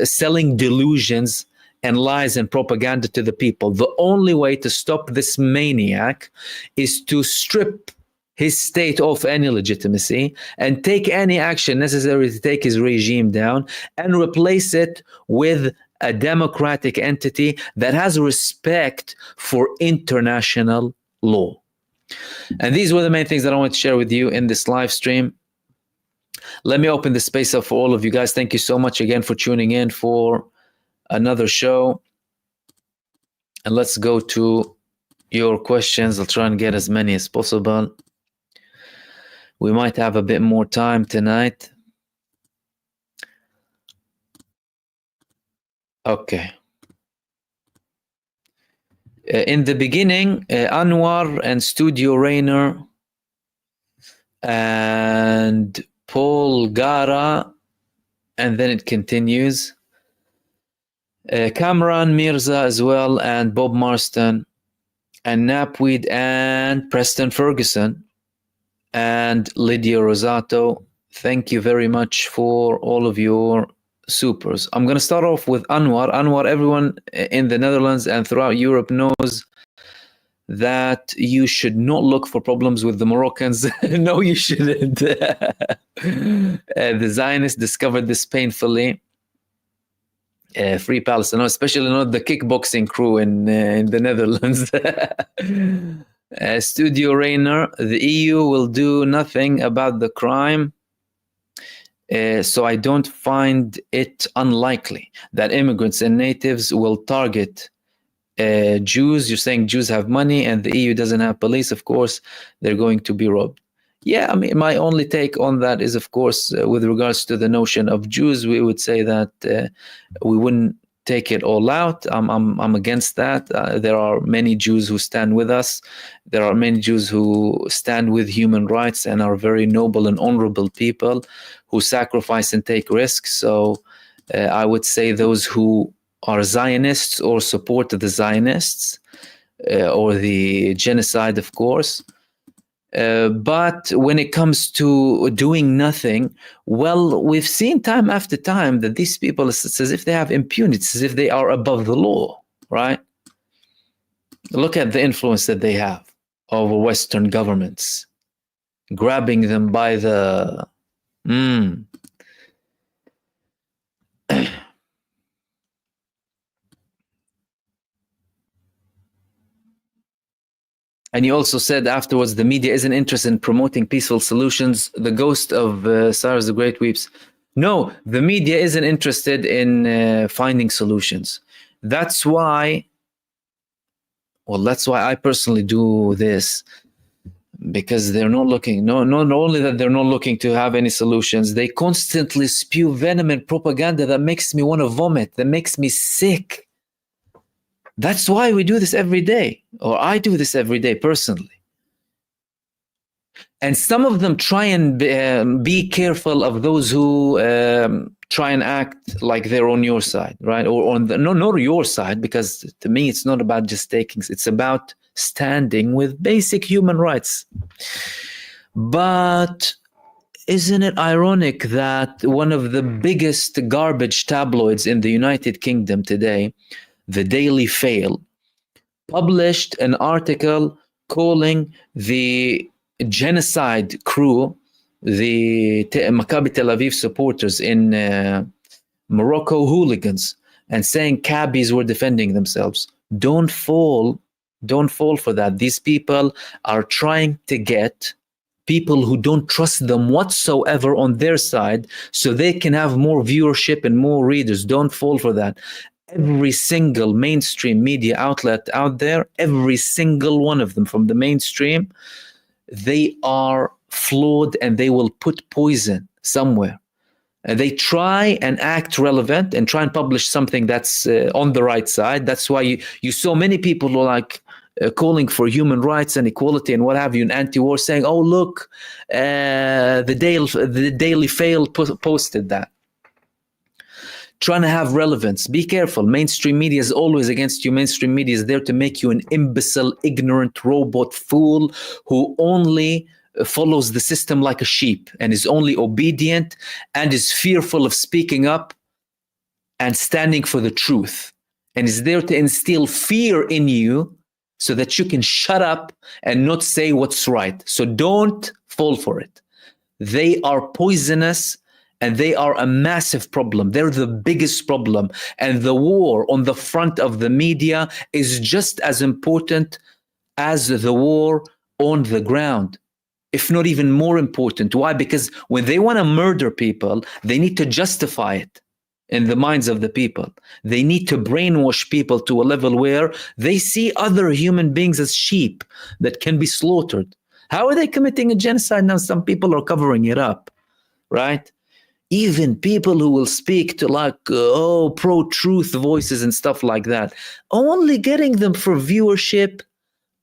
Speaker 1: selling delusions and lies and propaganda to the people. The only way to stop this maniac is to strip his state of any legitimacy and take any action necessary to take his regime down and replace it with a democratic entity that has respect for international law. And these were the main things that I want to share with you in this live stream. Let me open the space up for all of you guys. Thank you so much again for tuning in for another show. And let's go to your questions. I'll try and get as many as possible. We might have a bit more time tonight. Okay. In the beginning, Anwar and Studio Rainer and Paul Gara, and then it continues. Cameron Mirza as well, and Bob Marston, and Napweed, and Preston Ferguson, and Lydia Rosato. Thank you very much for all of your supers. I'm going to start off with Anwar. Anwar, everyone in the Netherlands and throughout Europe knows that you should not look for problems with the Moroccans. No, you shouldn't. The Zionists discovered this painfully. Free Palestine, especially not the kickboxing crew in the Netherlands. Studio Rainer, the EU will do nothing about the crime. So I don't find it unlikely that immigrants and natives will target Jews. You're saying Jews have money and the EU doesn't have police. Of course, they're going to be robbed. Yeah, I mean, my only take on that is, of course, with regards to the notion of Jews, we would say that we wouldn't take it all out. I'm against that. There are many Jews who stand with us. There are many Jews who stand with human rights and are very noble and honorable people who sacrifice and take risks. So I would say those who are Zionists or support the Zionists or the genocide, of course, But when it comes to doing nothing, well, we've seen time after time that these people, it's as if they have impunity, it's as if they are above the law, right? Look at the influence that they have over Western governments, grabbing them by the... And you also said afterwards, the media isn't interested in promoting peaceful solutions. The ghost of Cyrus the Great weeps. No, the media isn't interested in finding solutions. That's why I personally do this, because they're not looking, not only that they're not looking to have any solutions, they constantly spew venom and propaganda that makes me want to vomit, that makes me sick. That's why we do this every day, or I do this every day personally. And some of them try and be careful of those who try and act like they're on your side, right? Or on the, no, not your side, because to me, it's not about just taking, it's about standing with basic human rights. But isn't it ironic that one of the biggest garbage tabloids in the United Kingdom today, the Daily Fail, published an article calling the genocide crew, the Maccabi Tel Aviv supporters in Morocco, hooligans, and saying cabbies were defending themselves. Don't fall for that. These people are trying to get people who don't trust them whatsoever on their side so they can have more viewership and more readers. Don't fall for that. Every single mainstream media outlet out there, every single one of them from the mainstream, they are flawed and they will put poison somewhere. And they try and act relevant and try and publish something that's on the right side. That's why you saw many people who are like calling for human rights and equality and what have you, and anti-war, saying, oh, look, the Daily Fail posted that. Trying to have relevance. Be careful. Mainstream media is always against you. Mainstream media is there to make you an imbecile, ignorant robot fool who only follows the system like a sheep and is only obedient and is fearful of speaking up and standing for the truth, and is there to instill fear in you so that you can shut up and not say what's right. So don't fall for it. They are poisonous. And they are a massive problem. They're the biggest problem. And the war on the front of the media is just as important as the war on the ground, if not even more important. Why? Because when they want to murder people, they need to justify it in the minds of the people. They need to brainwash people to a level where they see other human beings as sheep that can be slaughtered. How are they committing a genocide now? Some people are covering it up, right? Even people who will speak to like, pro-truth voices and stuff like that, only getting them for viewership,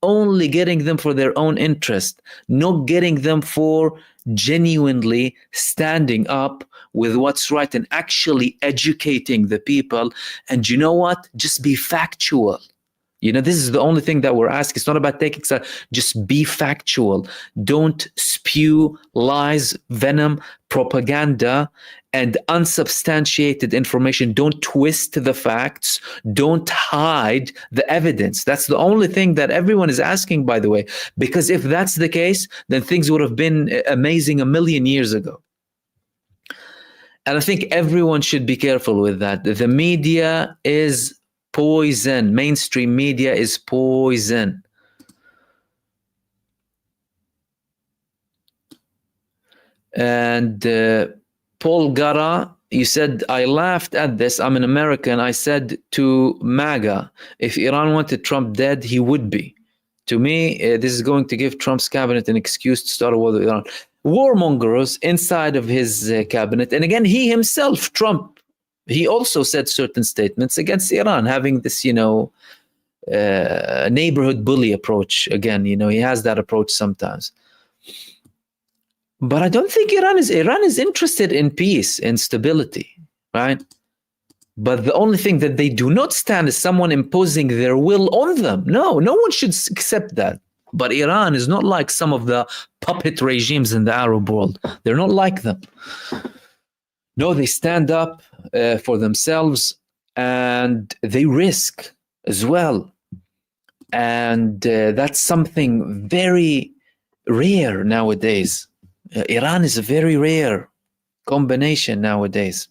Speaker 1: only getting them for their own interest, not getting them for genuinely standing up with what's right and actually educating the people. And you know what? Just be factual. You know, this is the only thing that we're asking. It's not about taking, just be factual. Don't spew lies, venom, propaganda, and unsubstantiated information. Don't twist the facts. Don't hide the evidence. That's the only thing that everyone is asking, by the way, because if that's the case, then things would have been amazing a million years ago. And I think everyone should be careful with that. The media is poison. Mainstream media is poison. And Paul Gara, you said, I laughed at this. I'm an American. I said to MAGA, if Iran wanted Trump dead, he would be. To me, this is going to give Trump's cabinet an excuse to start a war with Iran. Warmongers inside of his cabinet. And again, he himself, Trump, he also said certain statements against Iran, having this, neighborhood bully approach. Again, he has that approach sometimes. But I don't think Iran is interested in peace and stability, right? But the only thing that they do not stand is someone imposing their will on them. No one should accept that. But Iran is not like some of the puppet regimes in the Arab world. They're not like them. No, they stand up for themselves, and they risk as well. And that's something very rare nowadays. Iran is a very rare combination nowadays.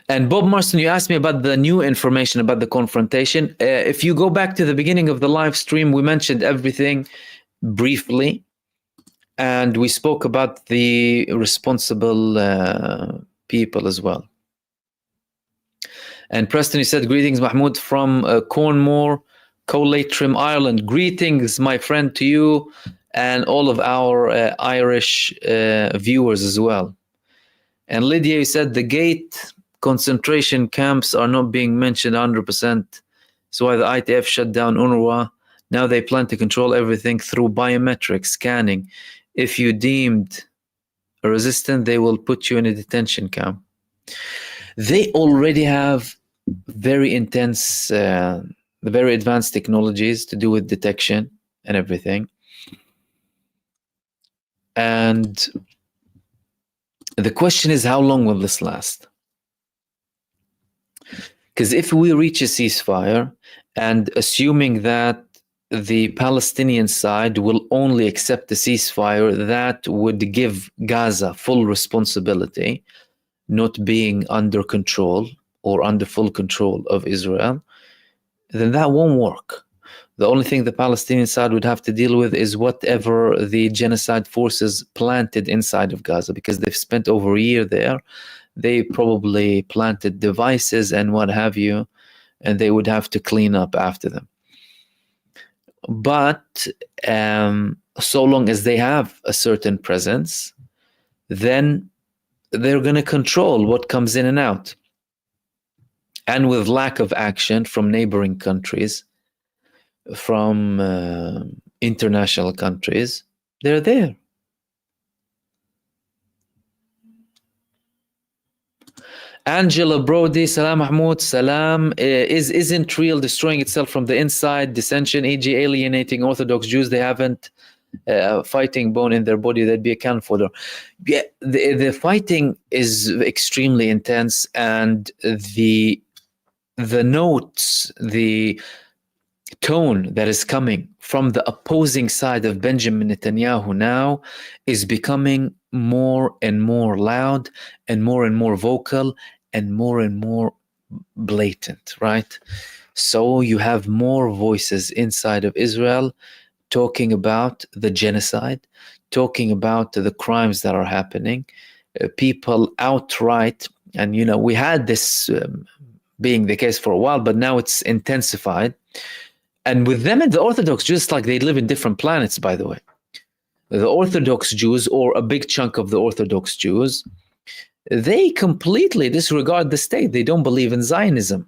Speaker 1: And Bob Marston, you asked me about the new information about the confrontation. If you go back to the beginning of the live stream, we mentioned everything briefly, and we spoke about the responsible people as well. And Preston, you said, greetings, Mahmoud, from Cornmore, Colatrim, Ireland. Greetings, my friend, to you and all of our Irish viewers as well. And Lydia, you said the gate concentration camps are not being mentioned 100%. That's why the ITF shut down UNRWA. Now they plan to control everything through biometric scanning. If you deemed resistant, they will put you in a detention camp. They already have very intense, very advanced technologies to do with detection and everything. And the question is, how long will this last? Because if we reach a ceasefire, and assuming that the Palestinian side will only accept the ceasefire that would give Gaza full responsibility, not being under control or under full control of Israel, then that won't work. The only thing the Palestinian side would have to deal with is whatever the genocide forces planted inside of Gaza, because they've spent over a year there. They probably planted devices and what have you, and they would have to clean up after them. But so long as they have a certain presence, then they're going to control what comes in and out. And with lack of action from neighboring countries, from international countries, they're there. Angela Brody, Salam Mahmoud, Salam. Isn't Israel destroying itself from the inside? Dissension, e.g. alienating Orthodox Jews. They haven't fighting bone in their body that be accounted for. Yeah, the fighting is extremely intense, and the notes, the tone that is coming from the opposing side of Benjamin Netanyahu now is becoming more and more loud and more vocal and more blatant, right? So you have more voices inside of Israel talking about the genocide, talking about the crimes that are happening, people outright, and you know, we had this being the case for a while, but now it's intensified. And with them and the Orthodox Jews, like they live in different planets, by the way. The Orthodox Jews, or a big chunk of the Orthodox Jews, they completely disregard the state. They don't believe in Zionism.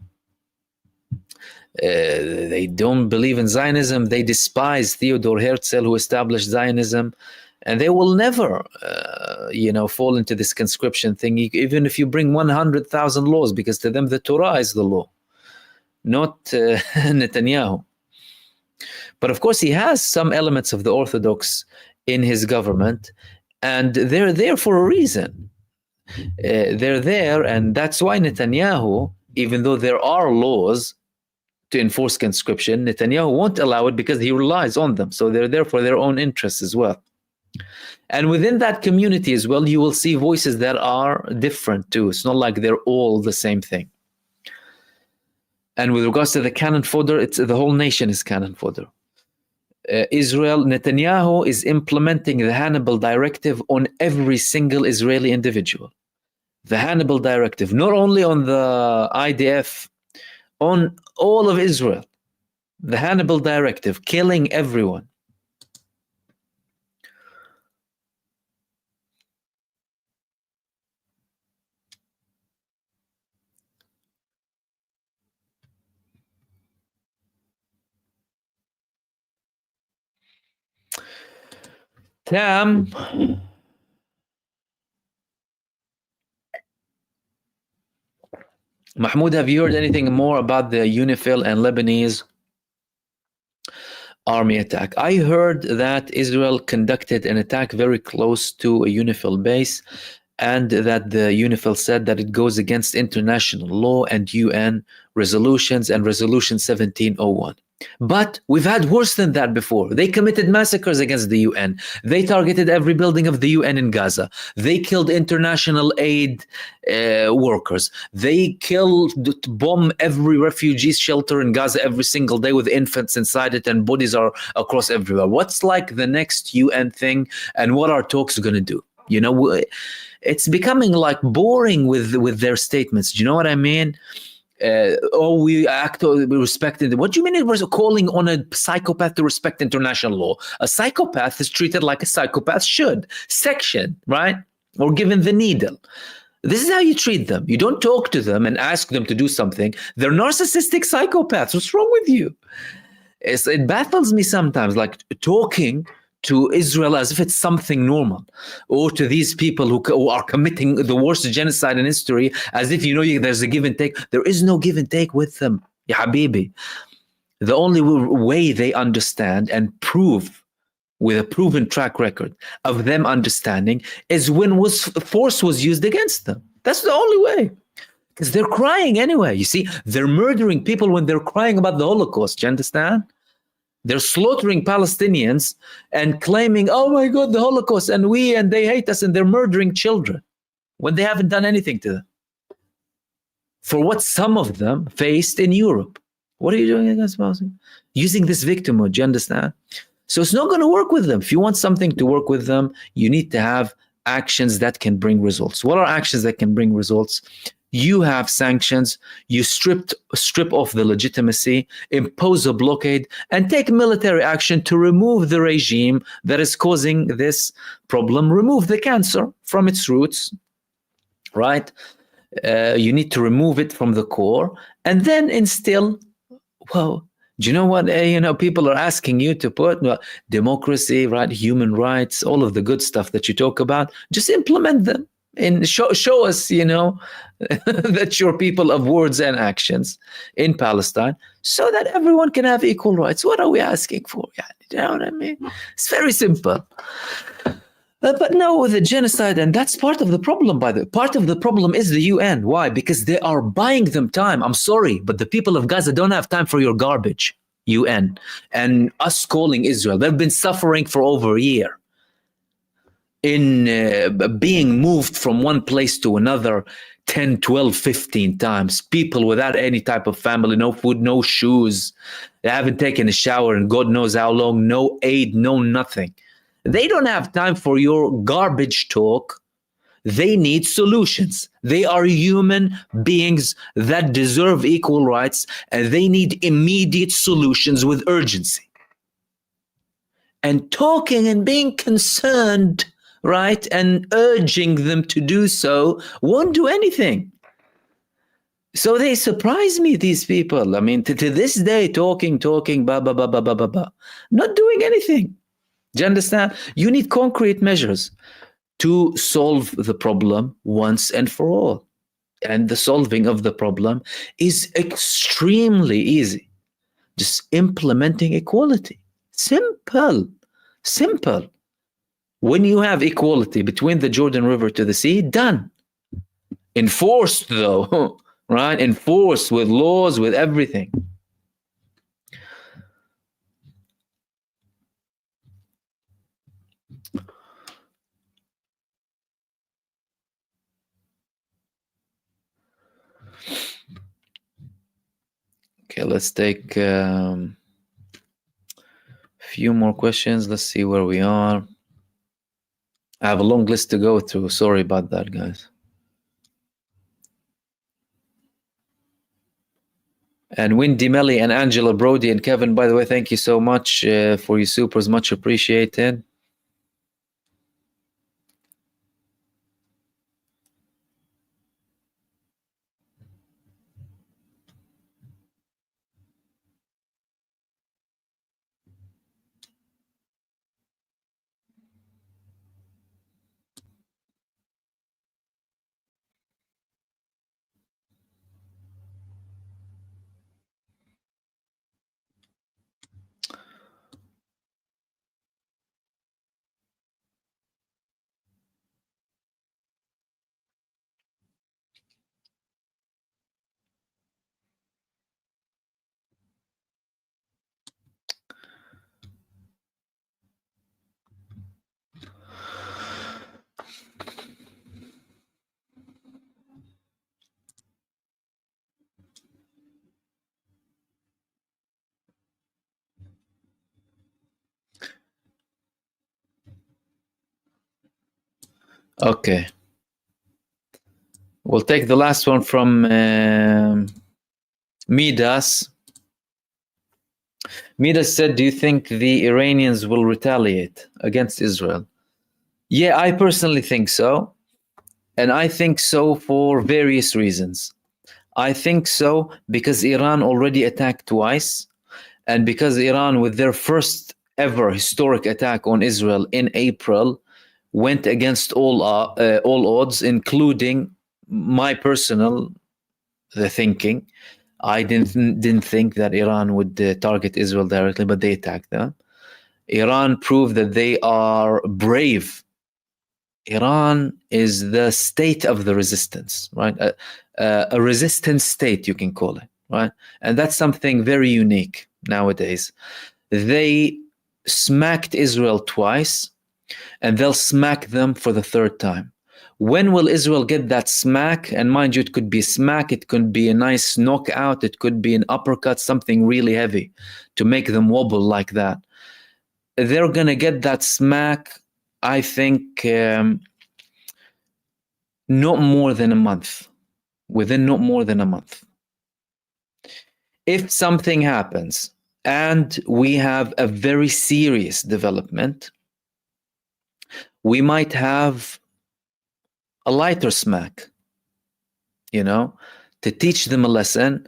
Speaker 1: They don't believe in Zionism. They despise Theodor Herzl, who established Zionism. And they will never, fall into this conscription thing, even if you bring 100,000 laws, because to them the Torah is the law, not Netanyahu. But of course, he has some elements of the Orthodox in his government, and they're there for a reason. They're there, and that's why Netanyahu, even though there are laws to enforce conscription, Netanyahu won't allow it because he relies on them. So they're there for their own interests as well. And within that community as well, you will see voices that are different too. It's not like they're all the same thing. And with regards to the cannon fodder, it's the whole nation is cannon fodder. Israel, Netanyahu is implementing the Hannibal Directive on every single Israeli individual. The Hannibal Directive, not only on the IDF, on all of Israel. The Hannibal Directive, killing everyone. Tam, Mahmoud, have you heard anything more about the UNIFIL and Lebanese army attack? I heard that Israel conducted an attack very close to a UNIFIL base, and that the UNIFIL said that it goes against international law and UN resolutions and Resolution 1701. But we've had worse than that before. They committed massacres against the UN. They targeted every building of the UN in Gaza. They killed international aid workers. They bomb every refugee shelter in Gaza every single day with infants inside it, and bodies are across everywhere. What's like the next UN thing, and what are talks going to do? You know, it's becoming like boring with their statements. Do you know what I mean? We act, we respect it. What do you mean it was calling on a psychopath to respect international law? A psychopath is treated like a psychopath should. Section, right? Or given the needle. This is how you treat them. You don't talk to them and ask them to do something. They're narcissistic psychopaths. What's wrong with you? It baffles me sometimes, like talking to Israel as if it's something normal, or to these people who are committing the worst genocide in history as if, there's a give and take. There is no give and take with them, ya habibi. The only way they understand and prove with a proven track record of them understanding is when force was used against them. That's the only way. Because they're crying anyway. You see, they're murdering people when they're crying about the Holocaust. Do you understand? They're slaughtering Palestinians and claiming, oh my God, the Holocaust, and they hate us, and they're murdering children when they haven't done anything to them. For what some of them faced in Europe. What are you doing against Palestinians? Using this victimhood, do you understand? So it's not going to work with them. If you want something to work with them, you need to have actions that can bring results. What are actions that can bring results? You have sanctions, you strip off the legitimacy, impose a blockade, and take military action to remove the regime that is causing this problem, remove the cancer from its roots, right? You need to remove it from the core, and then instill, well, do you know what, people are asking you to put? Well, democracy, right? Human rights, all of the good stuff that you talk about, just implement them. And show us, that you're people of words and actions in Palestine, so that everyone can have equal rights. What are we asking for? Yeah, you know what I mean? It's very simple. But no, the genocide, and that's part of the problem, part of the problem is the UN. Why? Because they are buying them time. I'm sorry, but the people of Gaza don't have time for your garbage, UN. And us calling Israel, they've been suffering for over a year in being moved from one place to another 10, 12, 15 times. People without any type of family, no food, no shoes. They haven't taken a shower in God knows how long, no aid, no nothing. They don't have time for your garbage talk. They need solutions. They are human beings that deserve equal rights, and they need immediate solutions with urgency. And talking and being concerned, right, and urging them to do so won't do anything. So they surprise me, these people. I mean, to this day, talking, ba, ba, ba, ba, ba, ba, ba, not doing anything. Do you understand? You need concrete measures to solve the problem once and for all. And the solving of the problem is extremely easy. Just implementing equality. Simple. When you have equality between the Jordan River to the sea, done. Enforced, though, right? Enforced with laws, with everything. Okay, let's take a few more questions. Let's see where we are. I have a long list to go through. Sorry about that, guys. And Wendy Melly and Angela Brody and Kevin, by the way, thank you so much for your supers. Much appreciated. Okay. We'll take the last one from Midas. Midas said, do you think the Iranians will retaliate against Israel? Yeah, I personally think so. And I think so for various reasons. I think so because Iran already attacked twice, and because Iran, with their first ever historic attack on Israel in April, went against all odds, including my personal thinking. I didn't think that Iran would target Israel directly, but they attacked them. Iran proved that they are brave. Iran is the state of the resistance, right? A resistance state, you can call it, right? And that's something very unique nowadays. They smacked Israel twice, and they'll smack them for the third time. When will Israel get that smack? And mind you, it could be a smack, it could be a nice knockout, it could be an uppercut, something really heavy to make them wobble like that. They're going to get that smack, I think, not more than a month, within not more than a month. If something happens and we have a very serious development, we might have a lighter smack, to teach them a lesson.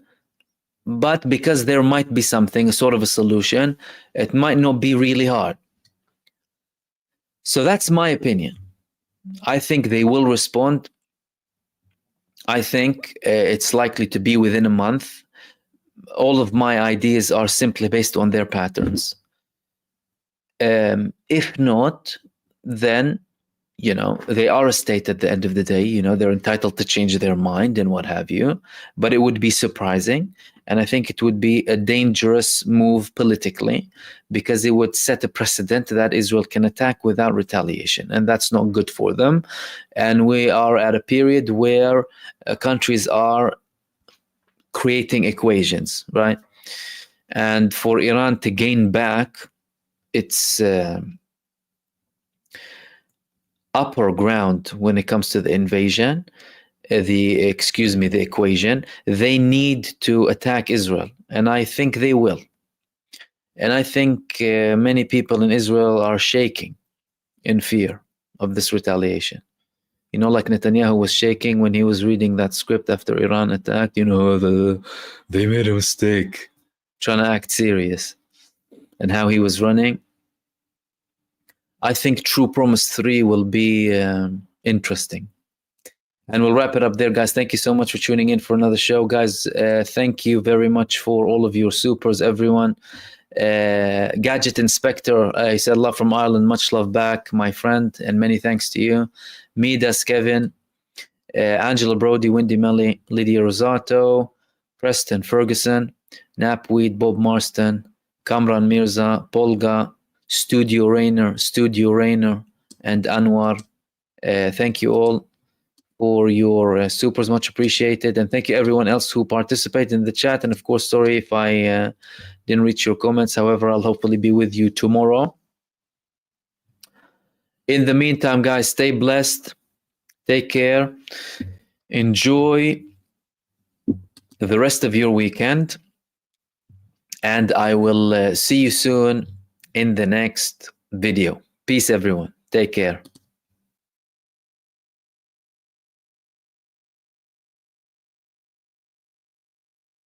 Speaker 1: But because there might be something, a sort of a solution, it might not be really hard. So that's my opinion. I think they will respond. I think it's likely to be within a month. All of my ideas are simply based on their patterns. If not, then they are a state at the end of the day. They're entitled to change their mind and what have you, but it would be surprising. And I think it would be a dangerous move politically, because it would set a precedent that Israel can attack without retaliation. And that's not good for them. And we are at a period where countries are creating equations, right? And for Iran to gain back its upper ground when it comes to the invasion, the equation, they need to attack Israel, and I think they will. And I think many people in Israel are shaking in fear of this retaliation. Like Netanyahu was shaking when he was reading that script after Iran attacked. They made a mistake, trying to act serious, and how he was running. I think True Promise 3 will be interesting. And we'll wrap it up there, guys. Thank you so much for tuning in for another show, guys. Thank you very much for all of your supers, everyone. Gadget Inspector, he said, love from Ireland. Much love back, my friend, and many thanks to you. Midas, Kevin, Angela Brody, Wendy Melly, Lydia Rosato, Preston Ferguson, Napweed, Bob Marston, Kamran Mirza, Polga, Studio Rainer, and Anwar. Thank you all for your supers, much appreciated. And thank you everyone else who participated in the chat. And of course, sorry if I didn't reach your comments. However, I'll hopefully be with you tomorrow. In the meantime, guys, stay blessed. Take care. Enjoy the rest of your weekend. And I will see you soon in the next video. Peace, everyone. Take care.